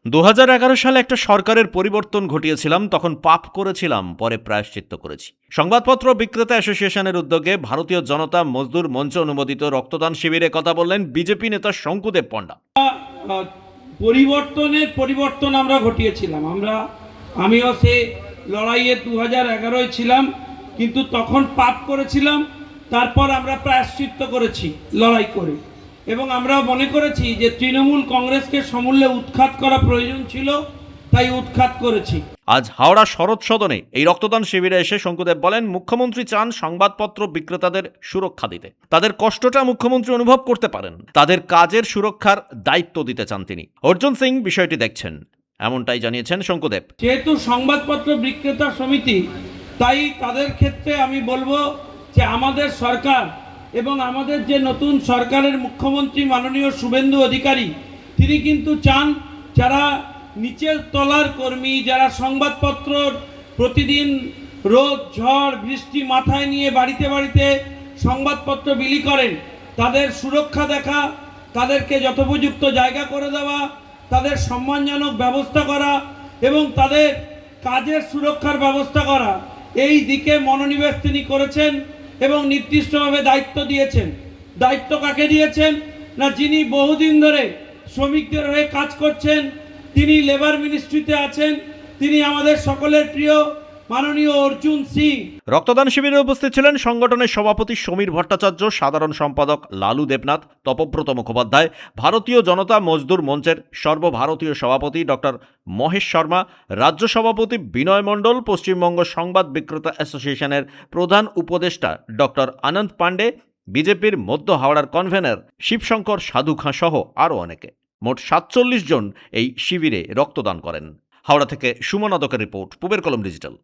2011 সালে একটা সরকারের পরিবর্তন ঘটিয়েছিলাম, তখন পাপ করেছিলাম, পরে প্রায়শ্চিত্ত করেছি। সংবাদপত্র বিক্রেতা অ্যাসোসিয়েশনের উদ্যোগে ভারতীয় জনতা মজদুর মঞ্চ অনুমোদিত রক্তদান শিবিরে কথা বললেন বিজেপি নেতা শঙ্কুদেব পণ্ডা। পরিবর্তন আমরা ঘটিয়েছিলাম। আমিও সে লড়াইয়ে 2011 ছিলাম, কিন্তু তখন পাপ করেছিলাম। তারপর আমরা প্রায়শ্চিত্ত করেছি লড়াই করে, এবং আমরা মনে করেছি যে তৃণমূল কংগ্রেসকে সমূলে উৎখাত করা প্রয়োজন ছিল, তাই উৎখাত করেছি। আজ হাওড়া শরৎ সদনে এই রক্তদান শিবিরে এসে শঙ্কুদেব বলেন, মুখ্যমন্ত্রী চান সংবাদপত্র বিক্রেতাদের সুরক্ষা দিতে। তাদের কষ্টটা মুখ্যমন্ত্রী অনুভব করতে পারেন, তাদের কাজের সুরক্ষার দায়িত্ব দিতে চান তিনি। অর্জুন সিং বিষয়টি দেখছেন, এমনটাই জানিয়েছেন শঙ্কুদেব। যেহেতু সংবাদপত্র বিক্রেতা সমিতি, তাই তাদের ক্ষেত্রে আমি বলবো যে আমাদের সরকার এবং আমাদের যে নতুন সরকারের মুখ্যমন্ত্রী মাননীয় শুভেন্দু অধিকারী, তিনি কিন্তু চান যারা নিচের তলার কর্মী, যারা সংবাদপত্র প্রতিদিন রোদ ঝড় বৃষ্টি মাথায় নিয়ে বাড়িতে বাড়িতে সংবাদপত্র বিলি করেন, তাদের সুরক্ষা দেখা, তাদেরকে যথোপযুক্ত জায়গা করে দেওয়া, তাদের সম্মানজনক ব্যবস্থা করা এবং তাদের কাজের সুরক্ষার ব্যবস্থা করা, এই দিকে মনোনিবেশ তিনি করেছেন এবং নির্দিষ্টভাবে দায়িত্ব দিয়েছেন। দায়িত্ব কাকে দিয়েছেন না, যিনি বহুদিন ধরে শ্রমিকদের হয়ে কাজ করছেন, তিনি লেবার মিনিস্ট্রিতে আছেন, তিনি আমাদের সকলের প্রিয় মাননীয় অর্জুন সিং। রক্তদান শিবিরে উপস্থিত ছিলেন সংগঠনের সভাপতি সমীর ভট্টাচার্য, সাধারণ সম্পাদক লালু দেবনাথ, তপব্রত মুখোপাধ্যায়, ভারতীয় জনতা মজদুর মঞ্চের সর্বভারতীয় সভাপতি ডক্টর মহেশ শর্মা, রাজ্য সভাপতি বিনয় মণ্ডল, পশ্চিমবঙ্গ সংবাদ বিক্রেতা অ্যাসোসিয়েশনের প্রধান উপদেষ্টা ডক্টর আনন্দ পাণ্ডে, বিজেপির মধ্য হাওড়ার কনভেনর শিবশঙ্কর সাধু খাঁ সহ আরও অনেকে। মোট 47 জন এই শিবিরে রক্তদান করেন। হাওড়া থেকে সুমন আদকের রিপোর্ট, পূবের কলম ডিজিটাল।